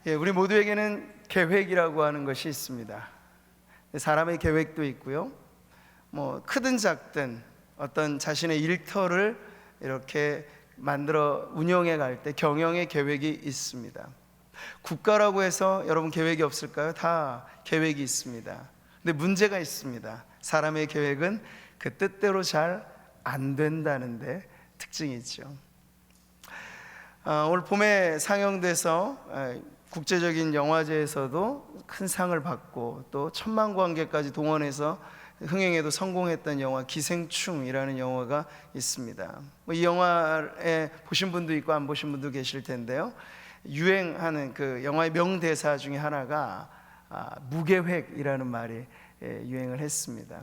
우리 모두에게는 계획이라고 하는 것이 있습니다. 사람의 계획도 있고요. 크든 작든 어떤 자신의 일터를 이렇게 만들어 운영해 갈 때 경영의 계획이 있습니다. 국가라고 해서 여러분 계획이 없을까요? 다 계획이 있습니다. 근데 문제가 있습니다. 사람의 계획은 그 뜻대로 잘 안 된다는데 특징이 있죠. 올 봄에 상영돼서 국제적인 영화제에서도 큰 상을 받고 또 1,000만 관객까지 동원해서 흥행에도 성공했던 영화 기생충이라는 영화가 있습니다. 이 영화에 보신 분도 있고 안 보신 분도 계실 텐데요. 유행하는 그 영화의 명대사 중에 하나가 무계획이라는 말이 유행을 했습니다.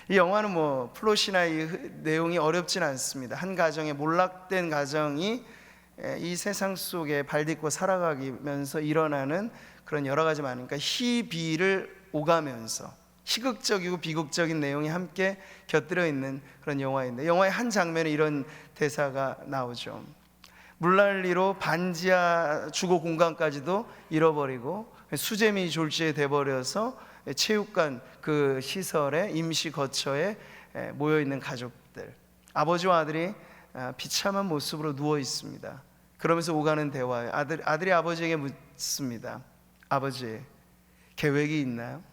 이 영화는 플롯이나 이 내용이 어렵진 않습니다. 한 가정의 몰락된 가정이 이 세상 속에 발딛고 살아가면서 일어나는 그런 여러 가지 많으니까 희비를 오가면서 희극적이고 비극적인 내용이 함께 곁들여 있는 그런 영화인데, 영화의 한 장면에 이런 대사가 나오죠. 물난리로 반지하 주거 공간까지도 잃어버리고 수재미 졸지에 돼버려서 체육관 그 시설에 임시 거처에 모여있는 가족들, 아버지와 아들이 비참한 모습으로 누워 있습니다. 그러면서 오가는 대화에 아들이 아버지에게 묻습니다. 아버지, 계획이 있나요?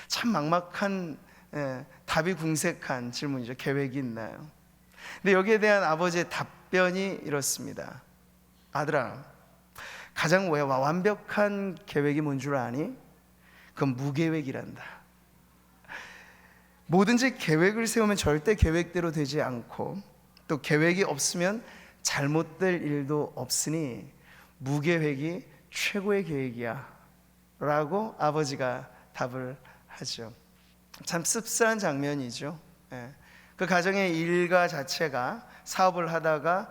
참 막막한, 답이 궁색한 질문이죠. 계획이 있나요? 근데 여기에 대한 아버지의 답변이 이렇습니다. 아들아, 가장 완벽한 계획이 뭔 줄 아니? 그건 무계획이란다. 뭐든지 계획을 세우면 절대 계획대로 되지 않고, 또 계획이 없으면 잘못될 일도 없으니 무계획이 최고의 계획이야 라고 아버지가 답을 하죠. 참 씁쓸한 장면이죠. 그 가정의 일가 자체가 사업을 하다가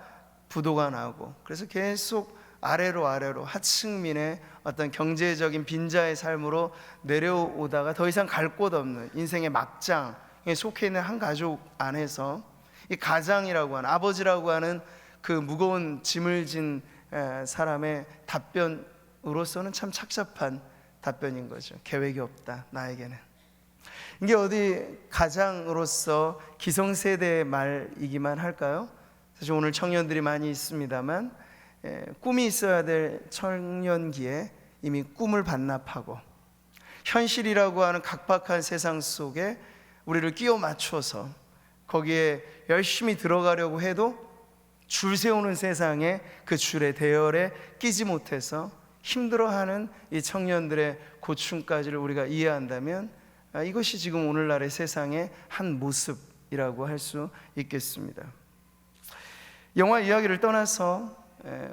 부도가 나고, 그래서 계속 아래로 하층민의 어떤 경제적인 빈자의 삶으로 내려오다가 더 이상 갈 곳 없는 인생의 막장에 속해 있는 한 가족 안에서 이 가장이라고 하는, 아버지라고 하는 그 무거운 짐을 진 사람의 답변으로서는 참 착잡한 답변인 거죠. 계획이 없다, 나에게는. 이게 어디 가장으로서 기성세대의 말이기만 할까요? 사실 오늘 청년들이 많이 있습니다만, 꿈이 있어야 될 청년기에 이미 꿈을 반납하고 현실이라고 하는 각박한 세상 속에 우리를 끼워 맞춰서 거기에 열심히 들어가려고 해도 줄 세우는 세상에 그 줄의 대열에 끼지 못해서 힘들어하는 이 청년들의 고충까지를 우리가 이해한다면, 이것이 지금 오늘날의 세상의 한 모습이라고 할 수 있겠습니다. 영화 이야기를 떠나서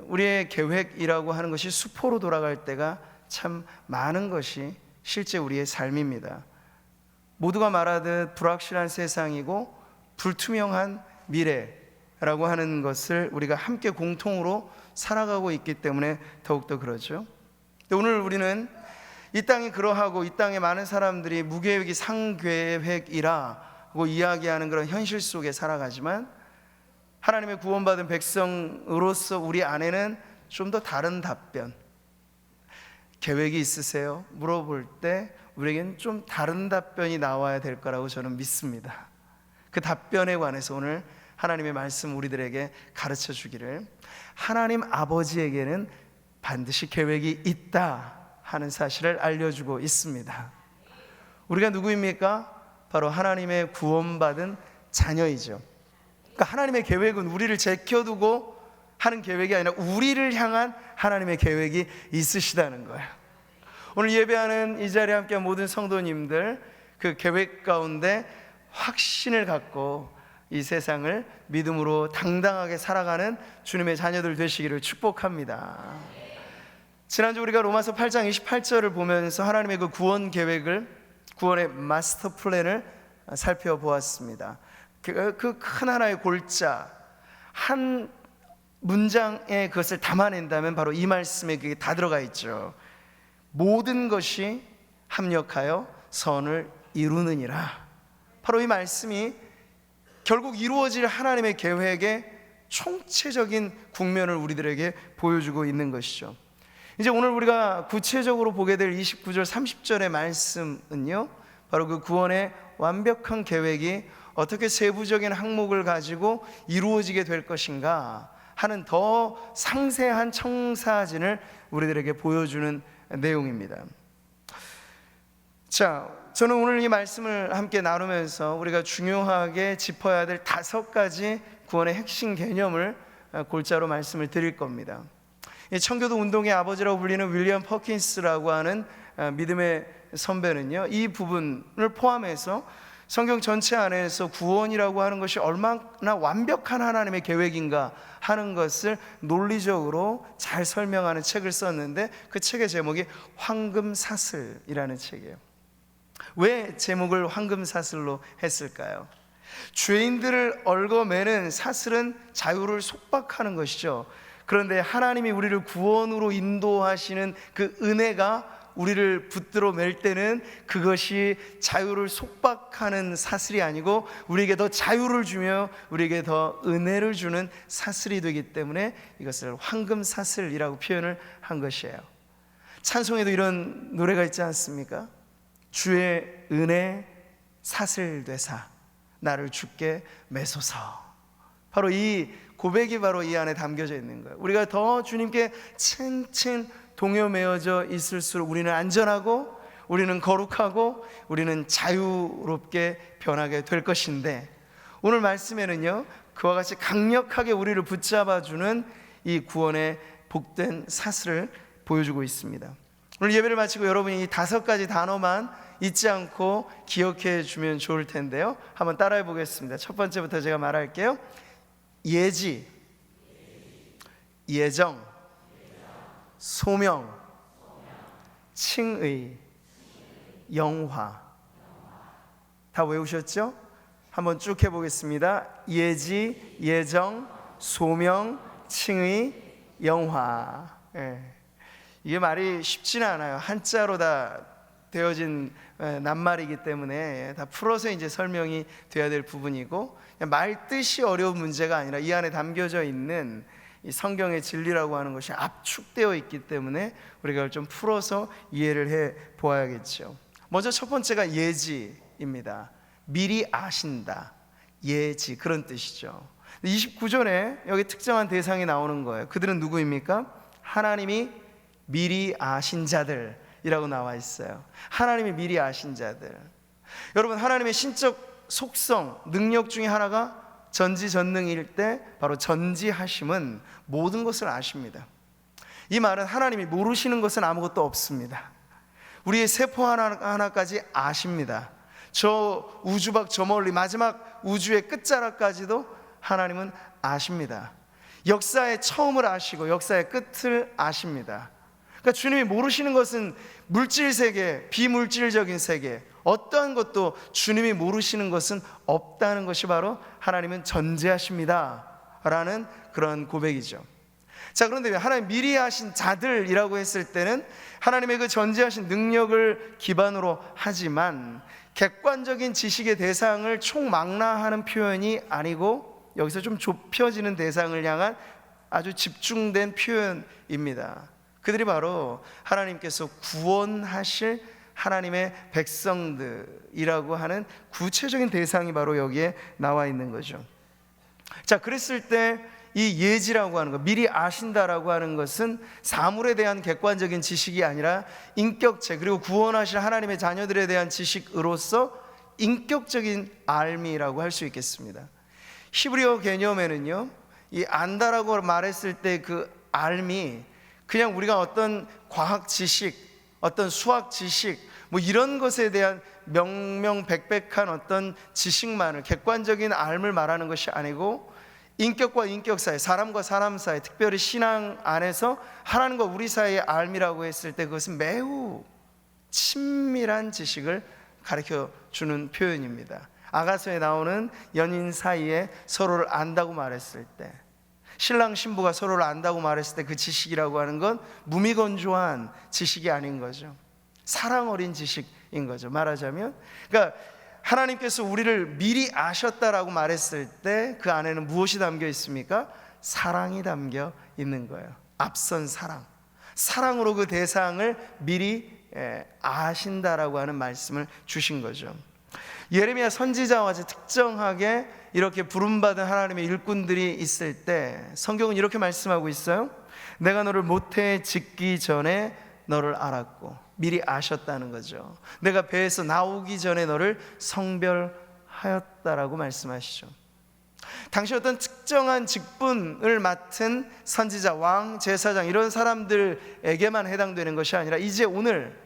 우리의 계획이라고 하는 것이 수포로 돌아갈 때가 참 많은 것이 실제 우리의 삶입니다. 모두가 말하듯 불확실한 세상이고 불투명한 미래라고 하는 것을 우리가 함께 공통으로 살아가고 있기 때문에 더욱더 그러죠. 오늘 우리는 이 땅이 그러하고 이 땅에 많은 사람들이 무계획이 상계획이라고 이야기하는 그런 현실 속에 살아가지만, 하나님의 구원받은 백성으로서 우리 안에는 좀 더 다른 답변, 계획이 있으세요? 물어볼 때 우리에겐 좀 다른 답변이 나와야 될 거라고 저는 믿습니다. 그 답변에 관해서 오늘 하나님의 말씀 우리들에게 가르쳐 주기를, 하나님 아버지에게는 반드시 계획이 있다 하는 사실을 알려주고 있습니다. 우리가 누구입니까? 바로 하나님의 구원받은 자녀이죠. 그러니까 하나님의 계획은 우리를 제껴두고 하는 계획이 아니라 우리를 향한 하나님의 계획이 있으시다는 거예요. 오늘 예배하는 이 자리에 함께한 모든 성도님들, 그 계획 가운데 확신을 갖고 이 세상을 믿음으로 당당하게 살아가는 주님의 자녀들 되시기를 축복합니다. 지난주 우리가 로마서 8장 28절을 보면서 하나님의 그 구원 계획을, 구원의 마스터 플랜을 살펴보았습니다. 그 큰 하나의 골자, 한 문장에 그것을 담아낸다면 바로 이 말씀에 그게 다 들어가 있죠. 모든 것이 합력하여 선을 이루느니라. 바로 이 말씀이 결국 이루어질 하나님의 계획의 총체적인 국면을 우리들에게 보여주고 있는 것이죠. 이제 오늘 우리가 구체적으로 보게 될 29절 30절의 말씀은요, 바로 그 구원의 완벽한 계획이 어떻게 세부적인 항목을 가지고 이루어지게 될 것인가 하는 더 상세한 청사진을 우리들에게 보여주는 내용입니다. 자, 저는 오늘 이 말씀을 함께 나누면서 우리가 중요하게 짚어야 될 5가지 구원의 핵심 개념을 골자로 말씀을 드릴 겁니다. 청교도 운동의 아버지라고 불리는 윌리엄 퍼킨스라고 하는 믿음의 선배는요, 이 부분을 포함해서 성경 전체 안에서 구원이라고 하는 것이 얼마나 완벽한 하나님의 계획인가 하는 것을 논리적으로 잘 설명하는 책을 썼는데, 그 책의 제목이 황금사슬이라는 책이에요. 왜 제목을 황금사슬로 했을까요? 죄인들을 얽어매는 사슬은 자유를 속박하는 것이죠. 그런데 하나님이 우리를 구원으로 인도하시는 그 은혜가 우리를 붙들어 맬 때는 그것이 자유를 속박하는 사슬이 아니고 우리에게 더 자유를 주며 우리에게 더 은혜를 주는 사슬이 되기 때문에 이것을 황금사슬이라고 표현을 한 것이에요. 찬송에도 이런 노래가 있지 않습니까? 주의 은혜 사슬 되사 나를 주께 매소서. 바로 이 고백이 바로 이 안에 담겨져 있는 거예요. 우리가 더 주님께 층층 동요매어져 있을수록 우리는 안전하고 우리는 거룩하고 우리는 자유롭게 변하게 될 것인데, 오늘 말씀에는요, 그와 같이 강력하게 우리를 붙잡아주는 이 구원의 복된 사슬을 보여주고 있습니다. 오늘 예배를 마치고 여러분이 이 5가지 단어만 잊지 않고 기억해 주면 좋을 텐데요, 한번 따라해 보겠습니다. 첫 번째부터 제가 말할게요. 예지, 예정, 소명, 칭의, 영화. 다 외우셨죠? 한번 쭉 해보겠습니다. 예지, 예정, 소명, 칭의, 영화. 이게 말이 쉽지는 않아요. 한자로 다 되어진 낱말이기 때문에 다 풀어서 이제 설명이 돼야 될 부분이고, 말 뜻이 어려운 문제가 아니라 이 안에 담겨져 있는 이 성경의 진리라고 하는 것이 압축되어 있기 때문에 우리가 좀 풀어서 이해를 해 보아야겠죠. 먼저 첫 번째가 예지입니다. 미리 아신다, 예지, 그런 뜻이죠. 29절에 여기 특정한 대상이 나오는 거예요. 그들은 누구입니까? 하나님이 미리 아신 자들이라고 나와 있어요. 하나님이 미리 아신 자들. 여러분, 하나님의 신적 속성, 능력 중에 하나가 전지전능일 때 바로 전지하심은 모든 것을 아십니다. 이 말은 하나님이 모르시는 것은 아무것도 없습니다. 우리의 세포 하나하나까지 아십니다. 저 우주 밖 저 멀리 마지막 우주의 끝자락까지도 하나님은 아십니다. 역사의 처음을 아시고 역사의 끝을 아십니다. 그러니까 주님이 모르시는 것은 물질 세계, 비물질적인 세계, 어떠한 것도 주님이 모르시는 것은 없다는 것이 바로 하나님은 전지하십니다 라는 그런 고백이죠. 자, 그런데 하나님 미리 하신 자들이라고 했을 때는 하나님의 그 전지하신 능력을 기반으로 하지만 객관적인 지식의 대상을 총망라하는 표현이 아니고 여기서 좀 좁혀지는 대상을 향한 아주 집중된 표현입니다. 그들이 바로 하나님께서 구원하실 하나님의 백성들이라고 하는 구체적인 대상이 바로 여기에 나와 있는 거죠. 자, 그랬을 때 이 예지라고 하는 것, 미리 아신다라고 하는 것은 사물에 대한 객관적인 지식이 아니라 인격체, 그리고 구원하실 하나님의 자녀들에 대한 지식으로서 인격적인 알미라고 할 수 있겠습니다. 히브리어 개념에는요, 이 안다라고 말했을 때 그 알미, 그냥 우리가 어떤 과학 지식, 어떤 수학 지식, 뭐 이런 것에 대한 명명백백한 어떤 지식만을, 객관적인 알을 말하는 것이 아니고 인격과 인격 사이, 사람과 사람 사이, 특별히 신앙 안에서 하나님과 우리 사이의 알미라고 했을 때 그것은 매우 친밀한 지식을 가르쳐 주는 표현입니다. 아가서에 나오는 연인 사이에 서로를 안다고 말했을 때, 신랑 신부가 서로를 안다고 말했을 때 그 지식이라고 하는 건 무미건조한 지식이 아닌 거죠. 사랑 어린 지식인 거죠, 말하자면. 그러니까 하나님께서 우리를 미리 아셨다라고 말했을 때 그 안에는 무엇이 담겨 있습니까? 사랑이 담겨 있는 거예요. 앞선 사랑. 사랑으로 그 대상을 미리 아신다라고 하는 말씀을 주신 거죠. 예레미야 선지자와 같이 특정하게 이렇게 부름받은 하나님의 일꾼들이 있을 때 성경은 이렇게 말씀하고 있어요. 내가 너를 모태에 짓기 전에 너를 알았고, 미리 아셨다는 거죠. 내가 배에서 나오기 전에 너를 성별하였다라고 말씀하시죠. 당시 어떤 특정한 직분을 맡은 선지자, 왕, 제사장 이런 사람들에게만 해당되는 것이 아니라 이제 오늘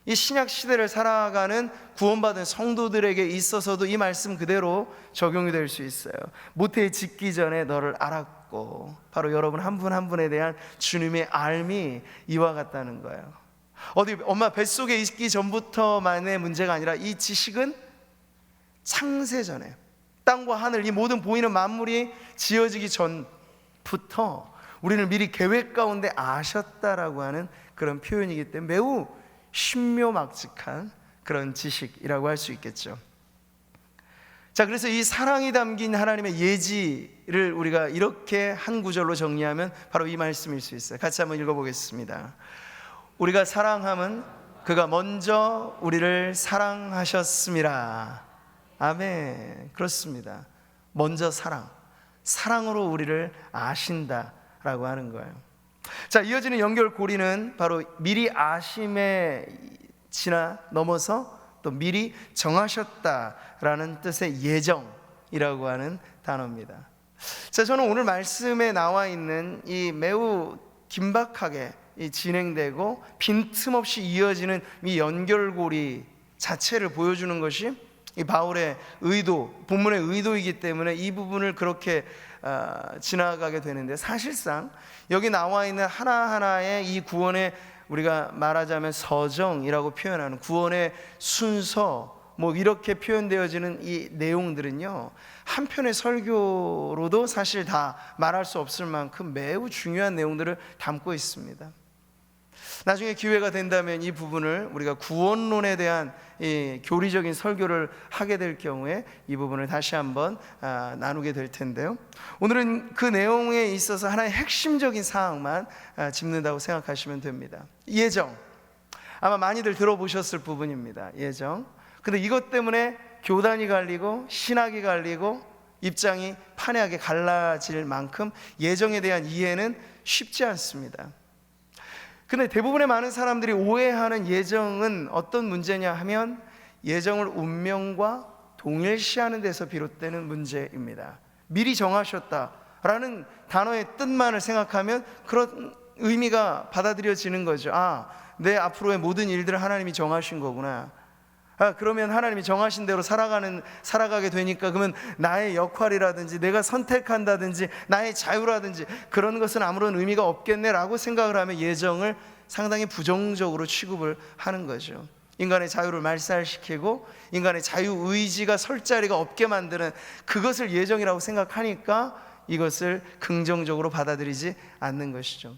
이 신약 시대를 살아가는 구원받은 성도들에게 있어서도 이 말씀 그대로 적용이 될 수 있어요. 모태에 짓기 전에 너를 알았고, 바로 여러분 한 분 한 분에 대한 주님의 알미 이와 같다는 거예요. 어디 엄마 뱃속에 있기 전부터만의 문제가 아니라 이 지식은 창세 전에 땅과 하늘 이 모든 보이는 만물이 지어지기 전부터 우리를 미리 계획 가운데 아셨다라고 하는 그런 표현이기 때문에 매우 신묘막측한 그런 지식이라고 할 수 있겠죠. 자, 그래서 이 사랑이 담긴 하나님의 예지를 우리가 이렇게 한 구절로 정리하면 바로 이 말씀일 수 있어요. 같이 한번 읽어보겠습니다. 우리가 사랑함은 그가 먼저 우리를 사랑하셨음이라. 아멘. 그렇습니다. 먼저 사랑으로 우리를 아신다라고 하는 거예요. 자, 이어지는 연결고리는 바로 미리 아심에 넘어서 또 미리 정하셨다라는 뜻의 예정이라고 하는 단어입니다. 자, 저는 오늘 말씀에 나와 있는 이 매우 긴박하게 진행되고 빈틈없이 이어지는 이 연결고리 자체를 보여주는 것이 이 바울의 의도, 본문의 의도이기 때문에 이 부분을 그렇게 지나가게 되는데, 사실상 여기 나와 있는 하나하나의 이 구원의, 우리가 말하자면 서정이라고 표현하는 구원의 순서, 뭐 이렇게 표현되어지는 이 내용들은요, 한편의 설교로도 사실 다 말할 수 없을 만큼 매우 중요한 내용들을 담고 있습니다. 나중에 기회가 된다면 이 부분을 우리가 구원론에 대한 이 교리적인 설교를 하게 될 경우에 이 부분을 다시 한번 나누게 될 텐데요, 오늘은 그 내용에 있어서 하나의 핵심적인 사항만 짚는다고 생각하시면 됩니다. 예정, 아마 많이들 들어보셨을 부분입니다. 예정. 근데 이것 때문에 교단이 갈리고 신학이 갈리고 입장이 판이하게 갈라질 만큼 예정에 대한 이해는 쉽지 않습니다. 근데 대부분의 많은 사람들이 오해하는 예정은 어떤 문제냐 하면 예정을 운명과 동일시하는 데서 비롯되는 문제입니다. 미리 정하셨다라는 단어의 뜻만을 생각하면 그런 의미가 받아들여지는 거죠. 아, 내 앞으로의 모든 일들을 하나님이 정하신 거구나. 그러면 하나님이 정하신 대로 살아가게 되니까 그러면 나의 역할이라든지 내가 선택한다든지 나의 자유라든지 그런 것은 아무런 의미가 없겠네라고 생각을 하면 예정을 상당히 부정적으로 취급을 하는 거죠. 인간의 자유를 말살시키고 인간의 자유의지가 설 자리가 없게 만드는 그것을 예정이라고 생각하니까 이것을 긍정적으로 받아들이지 않는 것이죠.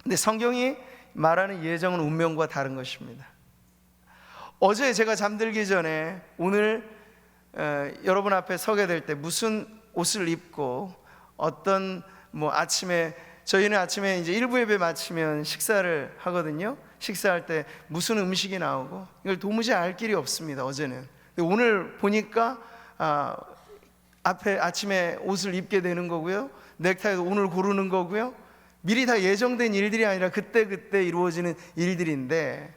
근데 성경이 말하는 예정은 운명과 다른 것입니다. 어제 제가 잠들기 전에 오늘 여러분 앞에 서게 될 때 무슨 옷을 입고 어떤 아침에, 저희는 아침에 이제 일부 예배 마치면 식사를 하거든요. 식사할 때 무슨 음식이 나오고 이걸 도무지 알 길이 없습니다. 어제는. 오늘 보니까 앞에 아침에 옷을 입게 되는 거고요, 넥타이도 오늘 고르는 거고요, 미리 다 예정된 일들이 아니라 그때그때 이루어지는 일들인데,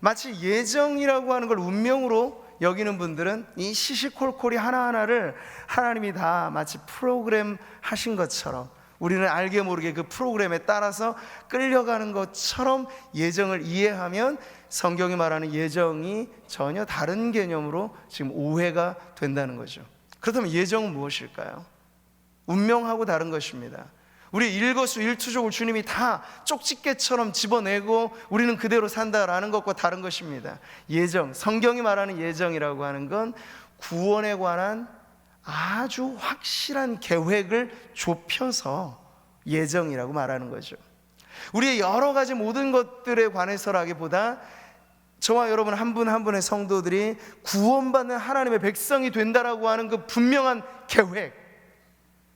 마치 예정이라고 하는 걸 운명으로 여기는 분들은 이 시시콜콜이 하나하나를 하나님이 다 마치 프로그램 하신 것처럼, 우리는 알게 모르게 그 프로그램에 따라서 끌려가는 것처럼 예정을 이해하면 성경이 말하는 예정이 전혀 다른 개념으로 지금 오해가 된다는 거죠. 그렇다면 예정은 무엇일까요? 운명하고 다른 것입니다. 우리 일거수일투족을 주님이 다 쪽집게처럼 집어내고 우리는 그대로 산다라는 것과 다른 것입니다. 예정, 성경이 말하는 예정이라고 하는 건 구원에 관한 아주 확실한 계획을 좁혀서 예정이라고 말하는 거죠. 우리의 여러 가지 모든 것들에 관해서라기보다 저와 여러분 한 분 한 분의 성도들이 구원받는 하나님의 백성이 된다라고 하는 그 분명한 계획,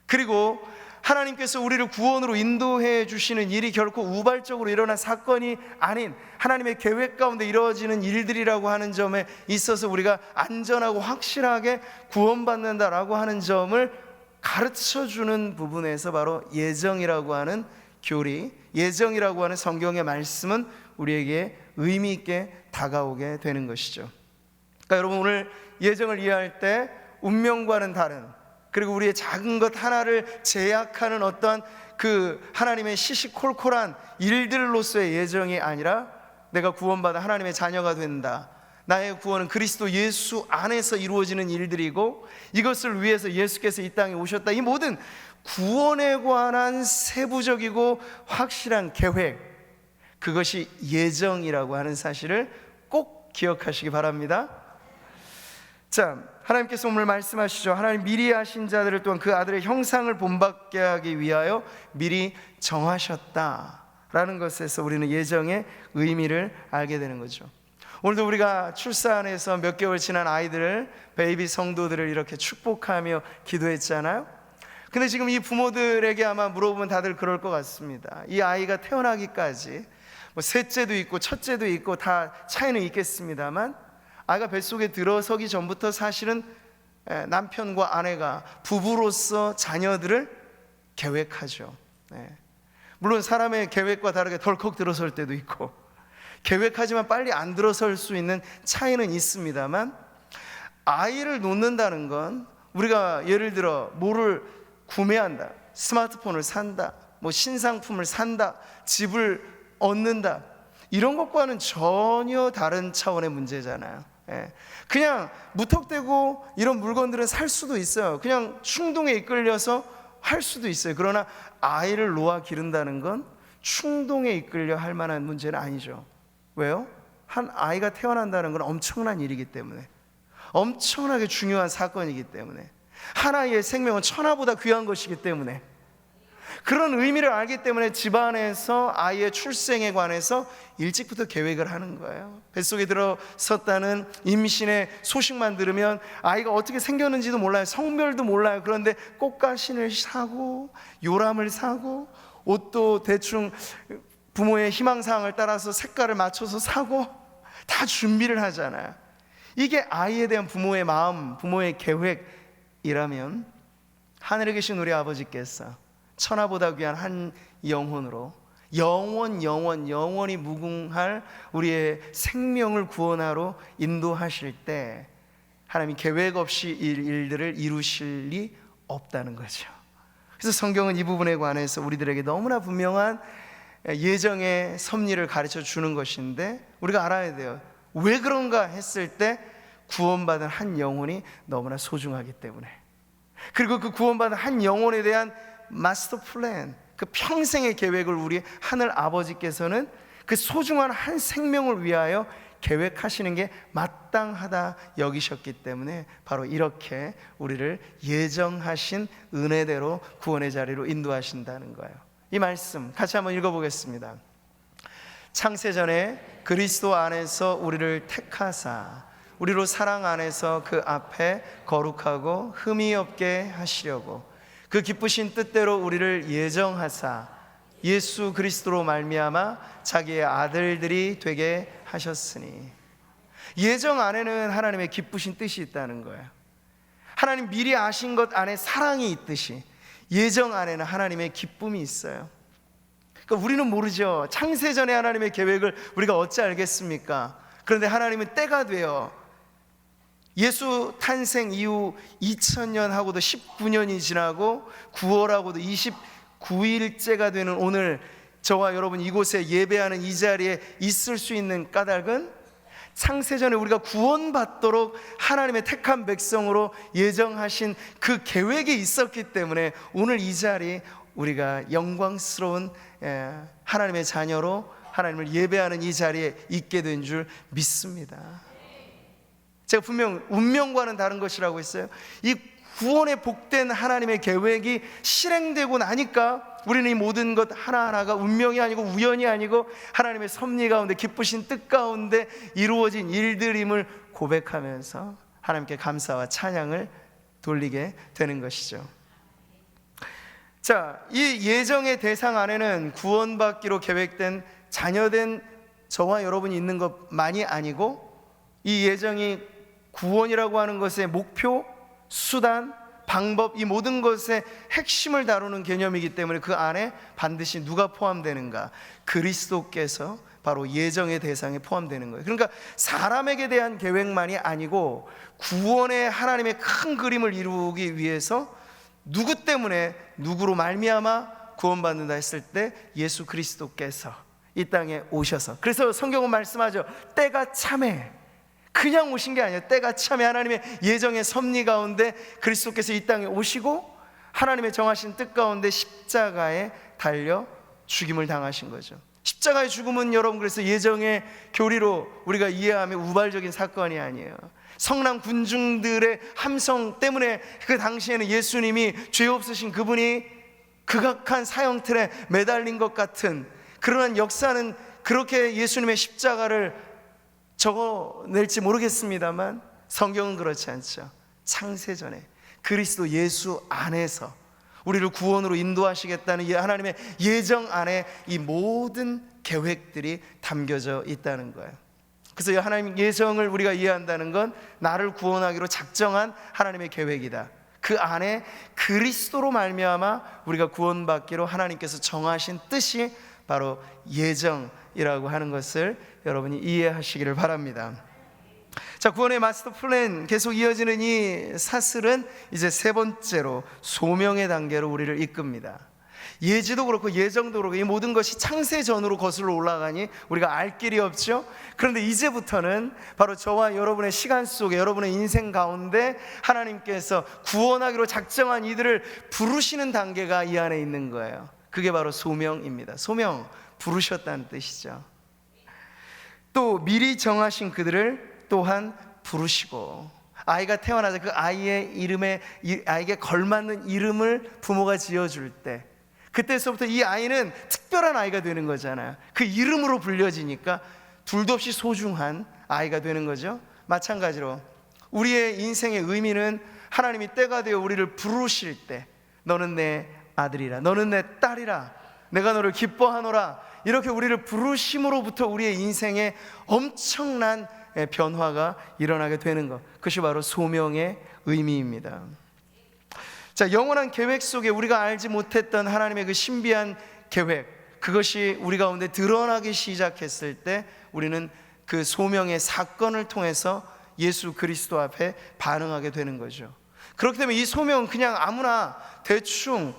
그리고 하나님께서 우리를 구원으로 인도해 주시는 일이 결코 우발적으로 일어난 사건이 아닌 하나님의 계획 가운데 이루어지는 일들이라고 하는 점에 있어서 우리가 안전하고 확실하게 구원받는다라고 하는 점을 가르쳐주는 부분에서 바로 예정이라고 하는 교리, 예정이라고 하는 성경의 말씀은 우리에게 의미 있게 다가오게 되는 것이죠. 그러니까 여러분, 오늘 예정을 이해할 때 운명과는 다른, 그리고 우리의 작은 것 하나를 제약하는 어떠한 그 하나님의 시시콜콜한 일들로서의 예정이 아니라 내가 구원받아 하나님의 자녀가 된다, 나의 구원은 그리스도 예수 안에서 이루어지는 일들이고 이것을 위해서 예수께서 이 땅에 오셨다, 이 모든 구원에 관한 세부적이고 확실한 계획, 그것이 예정이라고 하는 사실을 꼭 기억하시기 바랍니다. 자, 하나님께서 오늘 말씀하시죠. 하나님 미리 하신 자들을 또한 그 아들의 형상을 본받게 하기 위하여 미리 정하셨다라는 것에서 우리는 예정의 의미를 알게 되는 거죠. 오늘도 우리가 출산해서 몇 개월 지난 아이들을, 베이비 성도들을 이렇게 축복하며 기도했잖아요. 근데 지금 이 부모들에게 아마 물어보면 다들 그럴 것 같습니다. 이 아이가 태어나기까지 셋째도 있고 첫째도 있고 다 차이는 있겠습니다만, 아이가 뱃속에 들어서기 전부터 사실은 남편과 아내가 부부로서 자녀들을 계획하죠. 물론 사람의 계획과 다르게 덜컥 들어설 때도 있고, 계획하지만 빨리 안 들어설 수 있는 차이는 있습니다만, 아이를 놓는다는 건 우리가 예를 들어 뭐를 구매한다, 스마트폰을 산다, 신상품을 산다, 집을 얻는다, 이런 것과는 전혀 다른 차원의 문제잖아요. 그냥 무턱대고 이런 물건들은 살 수도 있어요. 그냥 충동에 이끌려서 할 수도 있어요. 그러나 아이를 놓아 기른다는 건 충동에 이끌려 할 만한 문제는 아니죠. 왜요? 한 아이가 태어난다는 건 엄청난 일이기 때문에, 엄청나게 중요한 사건이기 때문에, 한 아이의 생명은 천하보다 귀한 것이기 때문에, 그런 의미를 알기 때문에 집안에서 아이의 출생에 관해서 일찍부터 계획을 하는 거예요. 뱃속에 들어섰다는 임신의 소식만 들으면 아이가 어떻게 생겼는지도 몰라요. 성별도 몰라요. 그런데 꽃가신을 사고 요람을 사고 옷도 대충 부모의 희망사항을 따라서 색깔을 맞춰서 사고 다 준비를 하잖아요. 이게 아이에 대한 부모의 마음, 부모의 계획이라면, 하늘에 계신 우리 아버지께서 천하보다 귀한 한 영혼으로 영원히 무궁할 우리의 생명을 구원하러 인도하실 때 하나님이 계획 없이 일들을 이루실 리 없다는 거죠. 그래서 성경은 이 부분에 관해서 우리들에게 너무나 분명한 예정의 섭리를 가르쳐 주는 것인데, 우리가 알아야 돼요. 왜 그런가 했을 때 구원받은 한 영혼이 너무나 소중하기 때문에, 그리고 그 구원받은 한 영혼에 대한 마스터 플랜, 그 평생의 계획을 우리 하늘 아버지께서는 그 소중한 한 생명을 위하여 계획하시는 게 마땅하다 여기셨기 때문에 바로 이렇게 우리를 예정하신 은혜대로 구원의 자리로 인도하신다는 거예요. 이 말씀 같이 한번 읽어보겠습니다. 창세전에 그리스도 안에서 우리를 택하사 우리로 사랑 안에서 그 앞에 거룩하고 흠이 없게 하시려고 그 기쁘신 뜻대로 우리를 예정하사 예수 그리스도로 말미암아 자기의 아들들이 되게 하셨으니, 예정 안에는 하나님의 기쁘신 뜻이 있다는 거예요. 하나님 미리 아신 것 안에 사랑이 있듯이 예정 안에는 하나님의 기쁨이 있어요. 그러니까 우리는 모르죠. 창세전에 하나님의 계획을 우리가 어찌 알겠습니까? 그런데 하나님은 때가 되어 예수 탄생 이후 2000년 하고도 19년이 지나고 9월하고도 29일째가 되는 오늘 저와 여러분 이곳에 예배하는 이 자리에 있을 수 있는 까닭은 창세전에 우리가 구원받도록 하나님의 택한 백성으로 예정하신 그 계획이 있었기 때문에 오늘 이 자리 우리가 영광스러운 하나님의 자녀로 하나님을 예배하는 이 자리에 있게 된 줄 믿습니다. 제가 분명 운명과는 다른 것이라고 했어요. 이 구원의 복된 하나님의 계획이 실행되고 나니까 우리는 이 모든 것 하나하나가 운명이 아니고 우연이 아니고 하나님의 섭리 가운데 기쁘신 뜻 가운데 이루어진 일들임을 고백하면서 하나님께 감사와 찬양을 돌리게 되는 것이죠. 자, 이 예정의 대상 안에는 구원받기로 계획된 자녀된 저와 여러분이 있는 것만이 아니고, 이 예정이 구원이라고 하는 것의 목표, 수단, 방법, 이 모든 것의 핵심을 다루는 개념이기 때문에 그 안에 반드시 누가 포함되는가? 그리스도께서 바로 예정의 대상에 포함되는 거예요. 그러니까 사람에게 대한 계획만이 아니고 구원의 하나님의 큰 그림을 이루기 위해서 누구 때문에, 누구로 말미암아 구원받는다 했을 때 예수 그리스도께서 이 땅에 오셔서, 그래서 성경은 말씀하죠. 때가 참해, 그냥 오신 게 아니에요. 때가 참해 하나님의 예정의 섭리 가운데 그리스도께서 이 땅에 오시고 하나님의 정하신 뜻 가운데 십자가에 달려 죽임을 당하신 거죠. 십자가의 죽음은 여러분, 그래서 예정의 교리로 우리가 이해하면 우발적인 사건이 아니에요. 성난 군중들의 함성 때문에 그 당시에는 예수님이 죄 없으신 그분이 극악한 사형틀에 매달린 것 같은 그러한 역사는 그렇게 예수님의 십자가를 적어낼지 모르겠습니다만 성경은 그렇지 않죠. 창세전에 그리스도 예수 안에서 우리를 구원으로 인도하시겠다는 하나님의 예정 안에 이 모든 계획들이 담겨져 있다는 거예요. 그래서 하나님 예정을 우리가 이해한다는 건 나를 구원하기로 작정한 하나님의 계획이다. 그 안에 그리스도로 말미암아 우리가 구원받기로 하나님께서 정하신 뜻이 바로 예정이라고 하는 것을 여러분이 이해하시기를 바랍니다. 자, 구원의 마스터 플랜 계속 이어지는 이 사슬은 이제 세 번째로 소명의 단계로 우리를 이끕니다. 예지도 그렇고 예정도 그렇고 이 모든 것이 창세 전으로 거슬러 올라가니 우리가 알 길이 없죠. 그런데 이제부터는 바로 저와 여러분의 시간 속에, 여러분의 인생 가운데 하나님께서 구원하기로 작정한 이들을 부르시는 단계가 이 안에 있는 거예요. 그게 바로 소명입니다. 소명, 부르셨다는 뜻이죠. 또 미리 정하신 그들을 또한 부르시고, 아이가 태어나자 그 아이의 이름에, 아이에게 걸맞는 이름을 부모가 지어줄 때, 그때서부터 이 아이는 특별한 아이가 되는 거잖아요. 그 이름으로 불려지니까 둘도 없이 소중한 아이가 되는 거죠. 마찬가지로 우리의 인생의 의미는 하나님이 때가 되어 우리를 부르실 때, 너는 내 아들이라, 너는 내 딸이라, 내가 너를 기뻐하노라, 이렇게 우리를 부르심으로부터 우리의 인생에 엄청난 변화가 일어나게 되는 것, 그것이 바로 소명의 의미입니다. 자, 영원한 계획 속에 우리가 알지 못했던 하나님의 그 신비한 계획, 그것이 우리 가운데 드러나기 시작했을 때 우리는 그 소명의 사건을 통해서 예수 그리스도 앞에 반응하게 되는 거죠. 그렇기 때문에 이 소명은 그냥 아무나 대충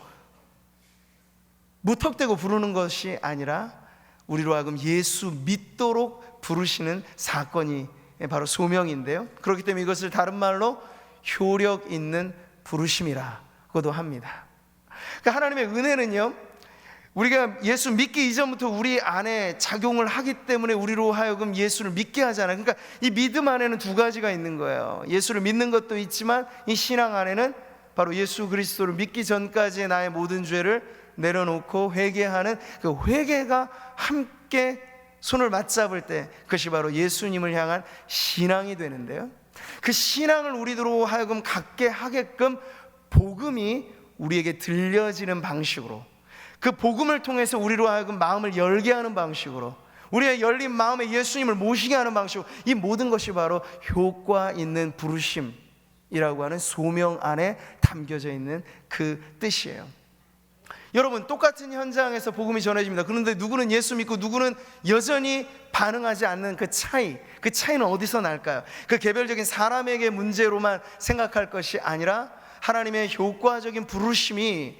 무턱대고 부르는 것이 아니라 우리로 하여금 예수 믿도록 부르시는 사건이 바로 소명인데요, 그렇기 때문에 이것을 다른 말로 효력 있는 부르심이라고도 합니다. 그러니까 하나님의 은혜는요, 우리가 예수 믿기 이전부터 우리 안에 작용을 하기 때문에 우리로 하여금 예수를 믿게 하잖아요. 그러니까 이 믿음 안에는 두 가지가 있는 거예요. 예수를 믿는 것도 있지만 이 신앙 안에는 바로 예수 그리스도를 믿기 전까지의 나의 모든 죄를 내려놓고 회개하는 그 회개가 함께 손을 맞잡을 때 그것이 바로 예수님을 향한 신앙이 되는데요, 그 신앙을 우리로 하여금 갖게 하게끔 복음이 우리에게 들려지는 방식으로, 그 복음을 통해서 우리로 하여금 마음을 열게 하는 방식으로, 우리의 열린 마음에 예수님을 모시게 하는 방식으로, 이 모든 것이 바로 효과 있는 부르심이라고 하는 소명 안에 담겨져 있는 그 뜻이에요. 여러분, 똑같은 현장에서 복음이 전해집니다. 그런데 누구는 예수 믿고 누구는 여전히 반응하지 않는 그 차이는 어디서 날까요? 그 개별적인 사람에게 문제로만 생각할 것이 아니라 하나님의 효과적인 부르심이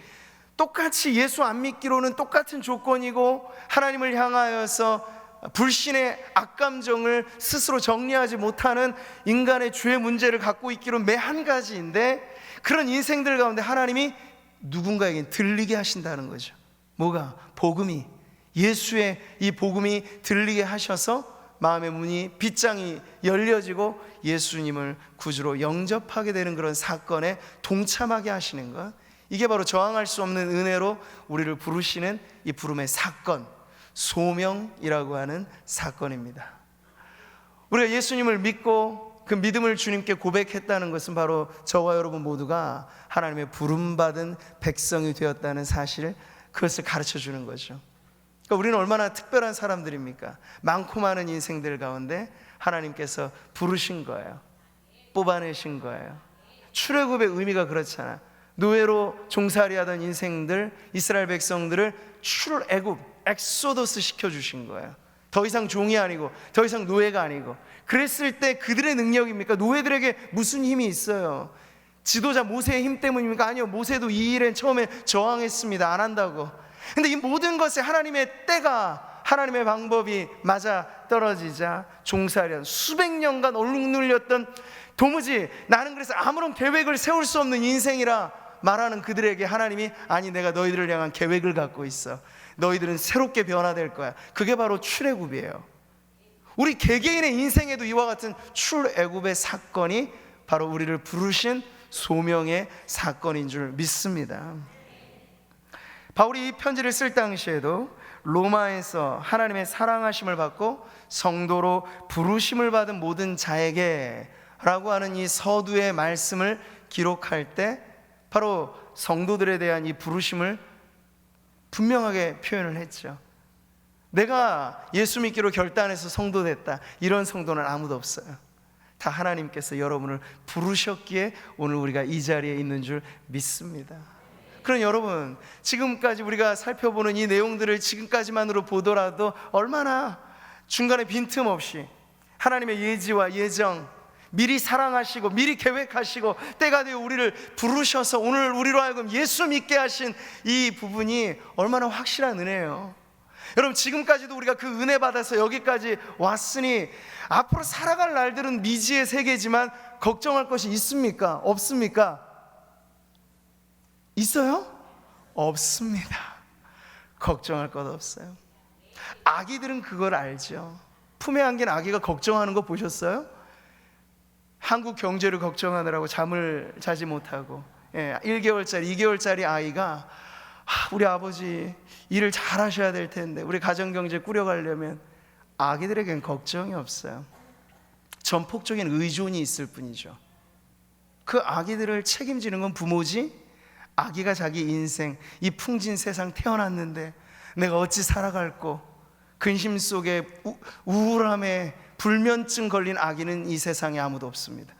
똑같이 예수 안 믿기로는 똑같은 조건이고, 하나님을 향하여서 불신의 악감정을 스스로 정리하지 못하는 인간의 죄 문제를 갖고 있기로는 매 한 가지인데, 그런 인생들 가운데 하나님이 누군가에게 들리게 하신다는 거죠. 뭐가? 복음이, 예수의 이 복음이 들리게 하셔서 마음의 문이, 빗장이 열려지고 예수님을 구주로 영접하게 되는 그런 사건에 동참하게 하시는 것, 이게 바로 저항할 수 없는 은혜로 우리를 부르시는 이 부름의 사건, 소명이라고 하는 사건입니다. 우리가 예수님을 믿고 그 믿음을 주님께 고백했다는 것은 바로 저와 여러분 모두가 하나님의 부름받은 백성이 되었다는 사실을, 그것을 가르쳐 주는 거죠. 그러니까 우리는 얼마나 특별한 사람들입니까? 많고 많은 인생들 가운데 하나님께서 부르신 거예요. 뽑아내신 거예요. 출애굽의 의미가 그렇잖아. 노예로 종살이하던 인생들, 이스라엘 백성들을 출애굽, 엑소더스 시켜주신 거예요. 더 이상 종이 아니고 더 이상 노예가 아니고. 그랬을 때 그들의 능력입니까? 노예들에게 무슨 힘이 있어요? 지도자 모세의 힘 때문입니까? 아니요, 모세도 이 일엔 처음에 저항했습니다. 안 한다고. 근데 이 모든 것에 하나님의 때가, 하나님의 방법이 맞아 떨어지자 종살이한 수백 년간 얼룩눌렸던, 도무지 나는 그래서 아무런 계획을 세울 수 없는 인생이라 말하는 그들에게 하나님이, 아니 내가 너희들을 향한 계획을 갖고 있어. 너희들은 새롭게 변화될 거야. 그게 바로 출애굽이에요. 우리 개개인의 인생에도 이와 같은 출애굽의 사건이 바로 우리를 부르신 소명의 사건인 줄 믿습니다. 바울이 이 편지를 쓸 당시에도 로마에서 하나님의 사랑하심을 받고 성도로 부르심을 받은 모든 자에게 라고 하는 이 서두의 말씀을 기록할 때 바로 성도들에 대한 이 부르심을 분명하게 표현을 했죠. 내가 예수 믿기로 결단해서 성도 됐다, 이런 성도는 아무도 없어요. 다 하나님께서 여러분을 부르셨기에 오늘 우리가 이 자리에 있는 줄 믿습니다. 그럼 여러분, 지금까지 우리가 살펴보는 이 내용들을 지금까지만으로 보더라도 얼마나 중간에 빈틈없이 하나님의 예지와 예정, 미리 사랑하시고 미리 계획하시고 때가 되어 우리를 부르셔서 오늘 우리로 하여금 예수 믿게 하신 이 부분이 얼마나 확실한 은혜예요. 여러분, 지금까지도 우리가 그 은혜 받아서 여기까지 왔으니 앞으로 살아갈 날들은 미지의 세계지만 걱정할 것이 있습니까? 없습니까? 있어요? 없습니다. 걱정할 것 없어요. 아기들은 그걸 알죠. 품에 안긴 아기가 걱정하는 거 보셨어요? 한국 경제를 걱정하느라고 잠을 자지 못하고 1개월짜리, 2개월짜리 아이가 우리 아버지 일을 잘 하셔야 될 텐데 우리 가정경제 꾸려가려면, 아기들에겐 걱정이 없어요. 전폭적인 의존이 있을 뿐이죠. 그 아기들을 책임지는 건 부모지, 아기가 자기 인생, 이 풍진 세상 태어났는데 내가 어찌 살아갈꼬, 근심 속에 우울함에 불면증 걸린 아기는 이 세상에 아무도 없습니다.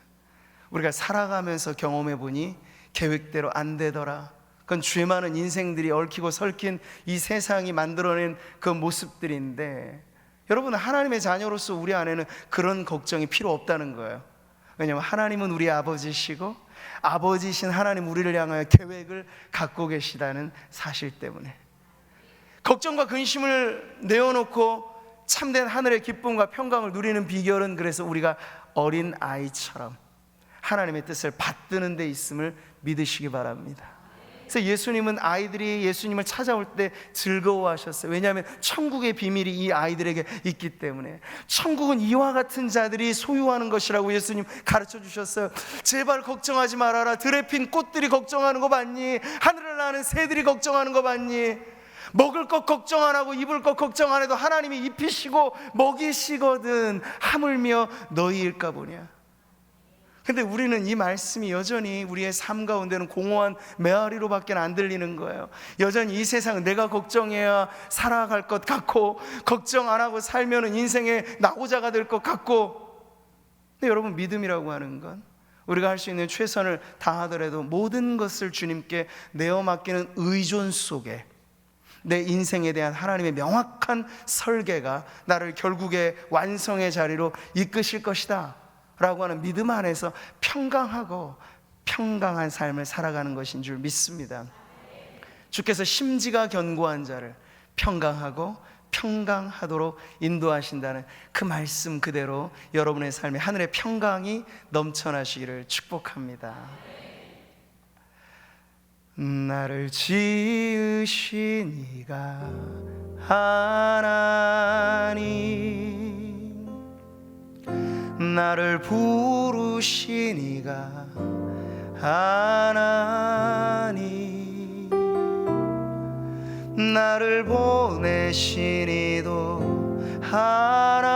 우리가 살아가면서 경험해 보니 계획대로 안 되더라. 그건 죄 많은 인생들이 얽히고 설킨 이 세상이 만들어낸 그 모습들인데, 여러분, 하나님의 자녀로서 우리 안에는 그런 걱정이 필요 없다는 거예요. 왜냐하면 하나님은 우리 아버지시고 아버지신 하나님 우리를 향하여 계획을 갖고 계시다는 사실 때문에. 걱정과 근심을 내어놓고 참된 하늘의 기쁨과 평강을 누리는 비결은, 그래서 우리가 어린 아이처럼 하나님의 뜻을 받드는 데 있음을 믿으시기 바랍니다. 그래서 예수님은 아이들이 예수님을 찾아올 때 즐거워하셨어요. 왜냐하면 천국의 비밀이 이 아이들에게 있기 때문에. 천국은 이와 같은 자들이 소유하는 것이라고 예수님 가르쳐 주셨어요. 제발 걱정하지 말아라. 들에 핀 꽃들이 걱정하는 거 봤니? 하늘을 나는 새들이 걱정하는 거 봤니? 먹을 것 걱정 안 하고 입을 것 걱정 안 해도 하나님이 입히시고 먹이시거든. 하물며 너희일까 보냐. 근데 우리는 이 말씀이 여전히 우리의 삶 가운데는 공허한 메아리로밖에 안 들리는 거예요. 여전히 이 세상은 내가 걱정해야 살아갈 것 같고, 걱정 안 하고 살면 인생의 낙오자가 될 것 같고. 근데 여러분, 믿음이라고 하는 건 우리가 할 수 있는 최선을 다하더라도 모든 것을 주님께 내어 맡기는 의존 속에 내 인생에 대한 하나님의 명확한 설계가 나를 결국에 완성의 자리로 이끄실 것이다 라고 하는 믿음 안에서 평강하고 평강한 삶을 살아가는 것인 줄 믿습니다. 주께서 심지가 견고한 자를 평강하고 평강하도록 인도하신다는 그 말씀 그대로 여러분의 삶에 하늘의 평강이 넘쳐나시기를 축복합니다. 나를 지으신 이가 하나님, 나를 부르신 이가 하나님, 나를 보내신 이도 하나님,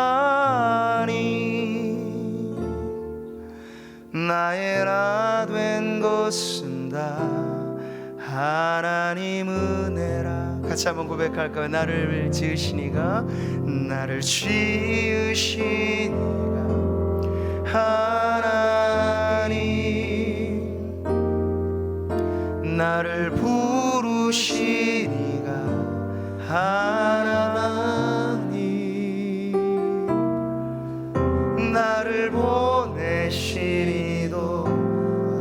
하나님 은혜라. 같이 한번 고백할까요? 나를 지으시니가, 나를 지으시니가 하나님, 나를 부르시니가 하나님, 나를 보내시니도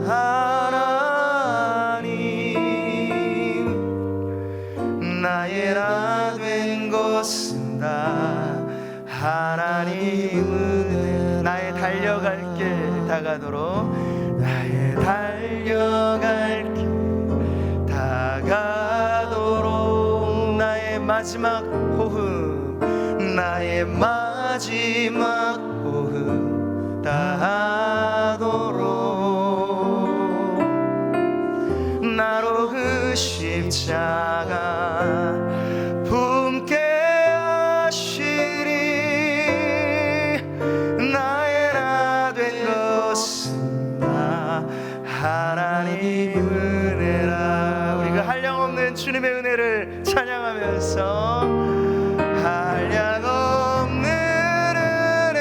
하나님, 나의 나 된 것은 다 하나님 은혜. 나의 달려갈 길 다가도록, 나의 달려갈 길 다가도록, 나의 마지막 호흡, 나의 마지막 호흡 다하도록, 나로 그 십자가 품게 하시리. 나의 나 된 것은 다 하나님 은혜라. 우리가 한량없는 주님의 은혜를 찬양하면서, 한량없는 은혜,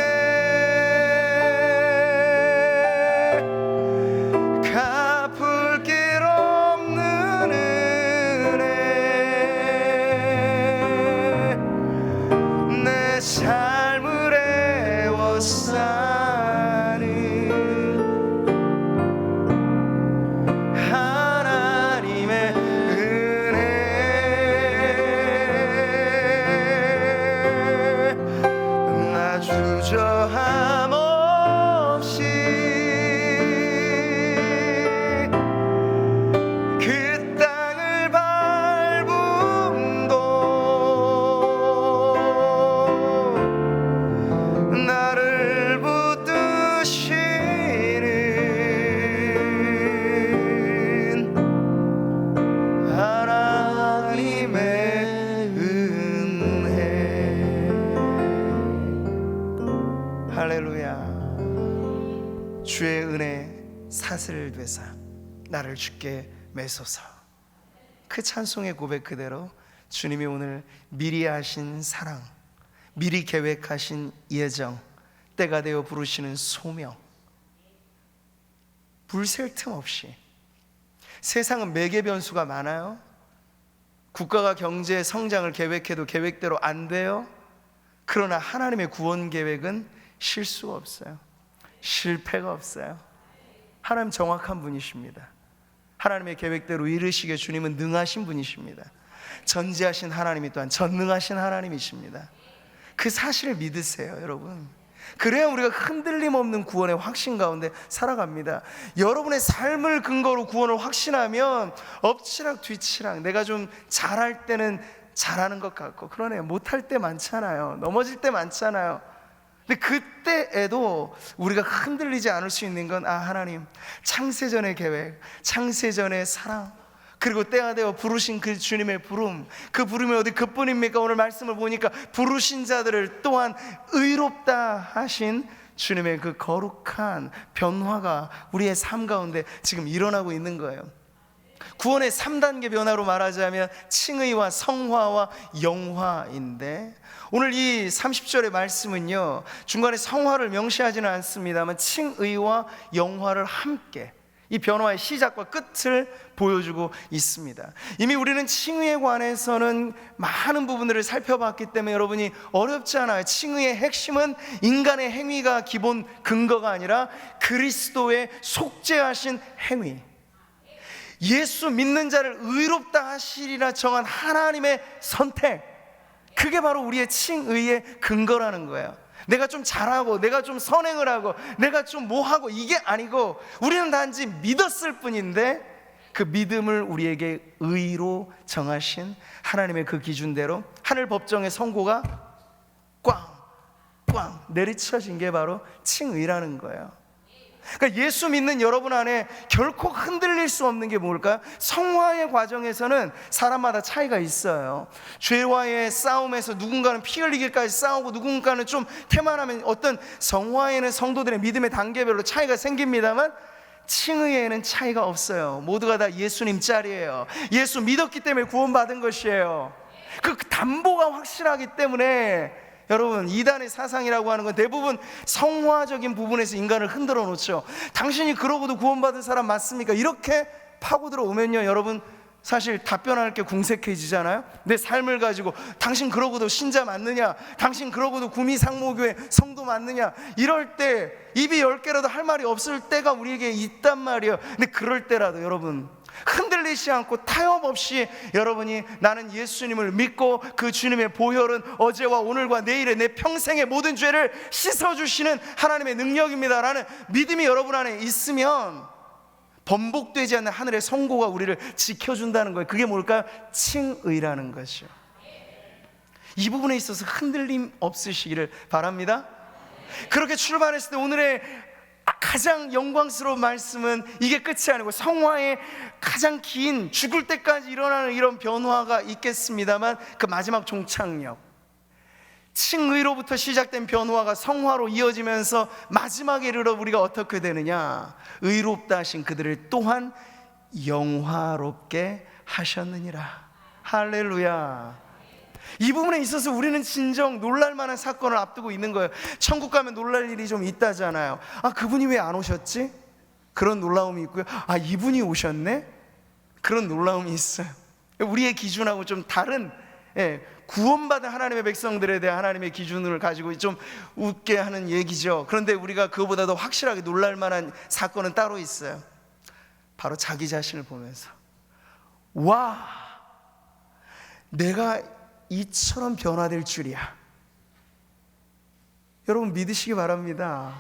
갚을 길 없는 은혜, 내 삶을 애워싸는 하나님의 은혜, 나 주저함 없이 그 땅을 밟음도 나를 붙드시는 하나님의 은혜. 할렐루야. 주의 은혜 사슬 되사 나를 주께 매소서. 그 찬송의 고백 그대로 주님이 오늘 미리 하신 사랑, 미리 계획하신 예정, 때가 되어 부르시는 소명, 불셀 틈 없이. 세상은 매개 변수가 많아요. 국가가 경제 성장을 계획해도 계획대로 안 돼요. 그러나 하나님의 구원 계획은 실수가 없어요. 실패가 없어요. 하나님 정확한 분이십니다. 하나님의 계획대로 이루시기에 주님은 능하신 분이십니다. 전지하신 하나님이 또한 전능하신 하나님이십니다. 그 사실을 믿으세요, 여러분. 그래야 우리가 흔들림 없는 구원의 확신 가운데 살아갑니다. 여러분의 삶을 근거로 구원을 확신하면 엎치락 뒤치락, 내가 좀 잘할 때는 잘하는 것 같고, 그러네요, 못할 때 많잖아요. 넘어질 때 많잖아요. 근데 그때에도 우리가 흔들리지 않을 수 있는 건, 하나님 창세전의 계획, 창세전의 사랑, 그리고 때가 되어 부르신 그 주님의 부름, 그 부름이 어디 그뿐입니까? 오늘 말씀을 보니까 부르신 자들을 또한 의롭다 하신 주님의 그 거룩한 변화가 우리의 삶 가운데 지금 일어나고 있는 거예요. 구원의 3단계 변화로 말하자면 칭의와 성화와 영화인데, 오늘 이 30절의 말씀은요, 중간에 성화를 명시하지는 않습니다만 칭의와 영화를 함께, 이 변화의 시작과 끝을 보여주고 있습니다. 이미 우리는 칭의에 관해서는 많은 부분들을 살펴봤기 때문에 여러분이 어렵지 않아요. 칭의의 핵심은 인간의 행위가 기본 근거가 아니라 그리스도의 속죄하신 행위, 예수 믿는 자를 의롭다 하시리라 정한 하나님의 선택, 그게 바로 우리의 칭의의 근거라는 거예요. 내가 좀 잘하고, 내가 좀 선행을 하고, 내가 좀 뭐하고, 이게 아니고 우리는 단지 믿었을 뿐인데, 그 믿음을 우리에게 의로 정하신 하나님의 그 기준대로 하늘 법정의 선고가 꽝꽝 내리쳐진 게 바로 칭의라는 거예요. 그러니까 예수 믿는 여러분 안에 결코 흔들릴 수 없는 게 뭘까요? 성화의 과정에서는 사람마다 차이가 있어요. 죄와의 싸움에서 누군가는 피 흘리기까지 싸우고, 누군가는 좀 태만하면, 어떤 성화에는 성도들의 믿음의 단계별로 차이가 생깁니다만, 칭의에는 차이가 없어요. 모두가 다 예수님 짤이에요. 예수 믿었기 때문에 구원받은 것이에요. 그 담보가 확실하기 때문에 여러분, 이단의 사상이라고 하는 건 대부분 성화적인 부분에서 인간을 흔들어 놓죠. 당신이 그러고도 구원받은 사람 맞습니까? 이렇게 파고 들어오면요, 여러분, 사실 답변할 게 궁색해지잖아요. 내 삶을 가지고 당신 그러고도 신자 맞느냐, 당신 그러고도 구미상모교회 성도 맞느냐, 이럴 때 입이 10개라도 할 말이 없을 때가 우리에게 있단 말이에요. 근데 그럴 때라도 여러분, 흔들리지 않고 타협 없이 여러분이 나는 예수님을 믿고 그 주님의 보혈은 어제와 오늘과 내일의 내 평생의 모든 죄를 씻어주시는 하나님의 능력입니다 라는 믿음이 여러분 안에 있으면 번복되지 않는 하늘의 선고가 우리를 지켜준다는 거예요. 그게 뭘까요? 칭의라는 것이요. 이 부분에 있어서 흔들림 없으시기를 바랍니다. 그렇게 출발했을 때 오늘의 가장 영광스러운 말씀은 이게 끝이 아니고 성화의 가장 긴, 죽을 때까지 일어나는 이런 변화가 있겠습니다만 그 마지막 종착역, 칭의로부터 시작된 변화가 성화로 이어지면서 마지막에 이르러 우리가 어떻게 되느냐, 의롭다 하신 그들을 또한 영화롭게 하셨느니라. 할렐루야. 이 부분에 있어서 우리는 진정 놀랄만한 사건을 앞두고 있는 거예요. 천국 가면 놀랄 일이 좀 있다잖아요. 아, 그분이 왜 안 오셨지? 그런 놀라움이 있고요. 아, 이분이 오셨네? 그런 놀라움이 있어요. 우리의 기준하고 좀 다른, 구원받은 하나님의 백성들에 대한 하나님의 기준을 가지고 좀 웃게 하는 얘기죠. 그런데 우리가 그거보다 더 확실하게 놀랄 만한 사건은 따로 있어요. 바로 자기 자신을 보면서, 와, 내가 이처럼 변화될 줄이야. 여러분 믿으시기 바랍니다.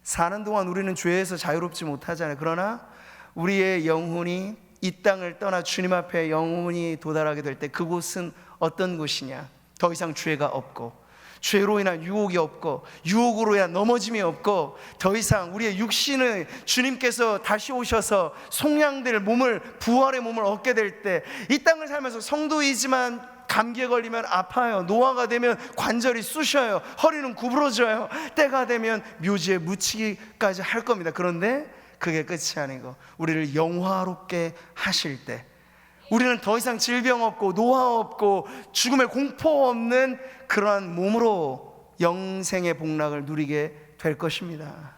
사는 동안 우리는 죄에서 자유롭지 못하잖아요. 그러나 우리의 영혼이 이 땅을 떠나 주님 앞에 영혼이 도달하게 될 때 그곳은 어떤 곳이냐? 더 이상 죄가 없고, 죄로 인한 유혹이 없고, 유혹으로 인한 넘어짐이 없고, 더 이상 우리의 육신을 주님께서 다시 오셔서 속량될 몸을, 부활의 몸을 얻게 될 때, 이 땅을 살면서 성도이지만 감기에 걸리면 아파요. 노화가 되면 관절이 쑤셔요. 허리는 구부러져요. 때가 되면 묘지에 묻히기까지 할 겁니다. 그런데 그게 끝이 아니고 우리를 영화롭게 하실 때 우리는 더 이상 질병 없고 노화 없고 죽음의 공포 없는 그러한 몸으로 영생의 복락을 누리게 될 것입니다.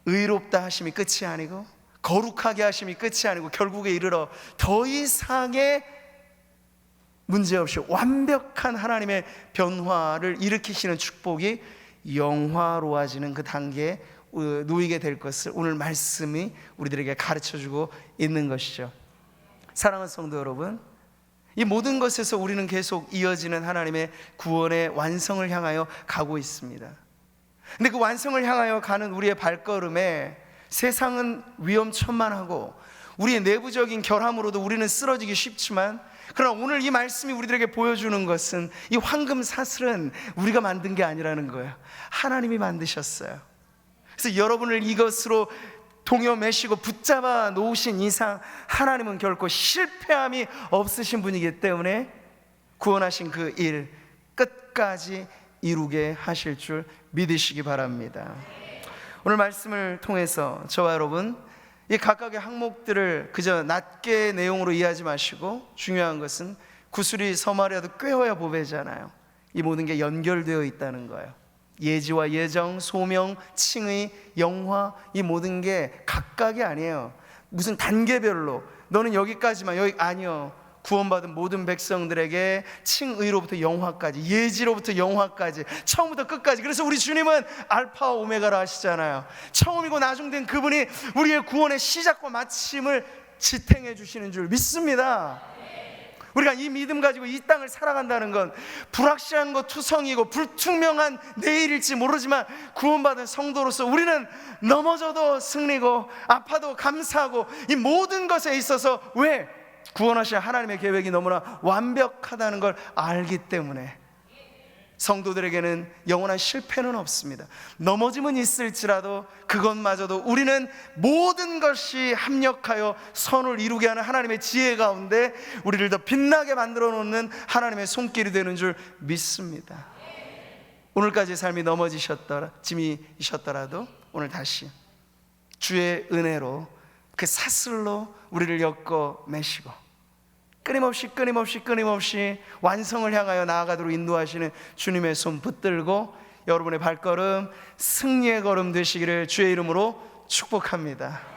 의롭다 하심이 끝이 아니고, 거룩하게 하심이 끝이 아니고, 결국에 이르러 더 이상의 문제없이 완벽한 하나님의 변화를 일으키시는 축복이 영화로워지는 그 단계에 놓이게 될 것을 오늘 말씀이 우리들에게 가르쳐주고 있는 것이죠. 사랑하는 성도 여러분, 이 모든 것에서 우리는 계속 이어지는 하나님의 구원의 완성을 향하여 가고 있습니다. 근데 그 완성을 향하여 가는 우리의 발걸음에 세상은 위험천만하고 우리의 내부적인 결함으로도 우리는 쓰러지기 쉽지만, 그러나 오늘 이 말씀이 우리들에게 보여주는 것은 이 황금 사슬은 우리가 만든 게 아니라는 거예요. 하나님이 만드셨어요. 그래서 여러분을 이것으로 동여매시고 붙잡아 놓으신 이상 하나님은 결코 실패함이 없으신 분이기 때문에 구원하신 그 일 끝까지 이루게 하실 줄 믿으시기 바랍니다. 오늘 말씀을 통해서 저와 여러분 이 각각의 항목들을 그저 낮게 내용으로 이해하지 마시고, 중요한 것은 구슬이 서말이라도 꿰어야 보배잖아요. 이 모든 게 연결되어 있다는 거예요. 예지와 예정, 소명, 칭의, 영화, 이 모든 게 각각이 아니에요. 무슨 단계별로 너는 여기까지만, 여기 아니요. 구원받은 모든 백성들에게 칭의로부터 영화까지, 예지로부터 영화까지, 처음부터 끝까지. 그래서 우리 주님은 알파와 오메가라 하시잖아요. 처음이고 나중된 그분이 우리의 구원의 시작과 마침을 지탱해 주시는 줄 믿습니다. 우리가 이 믿음 가지고 이 땅을 살아간다는 건 불확실한 것 투성이고 불투명한 내일일지 모르지만, 구원받은 성도로서 우리는 넘어져도 승리고 아파도 감사하고, 이 모든 것에 있어서 왜? 구원하신 하나님의 계획이 너무나 완벽하다는 걸 알기 때문에 성도들에게는 영원한 실패는 없습니다. 넘어짐은 있을지라도 그것마저도 우리는 모든 것이 합력하여 선을 이루게 하는 하나님의 지혜 가운데 우리를 더 빛나게 만들어 놓는 하나님의 손길이 되는 줄 믿습니다. 오늘까지의 삶이 넘어지셨더라도 오늘 다시 주의 은혜로 그 사슬로 우리를 엮어 매시고 끊임없이 완성을 향하여 나아가도록 인도하시는 주님의 손 붙들고 여러분의 발걸음 승리의 걸음 되시기를 주의 이름으로 축복합니다.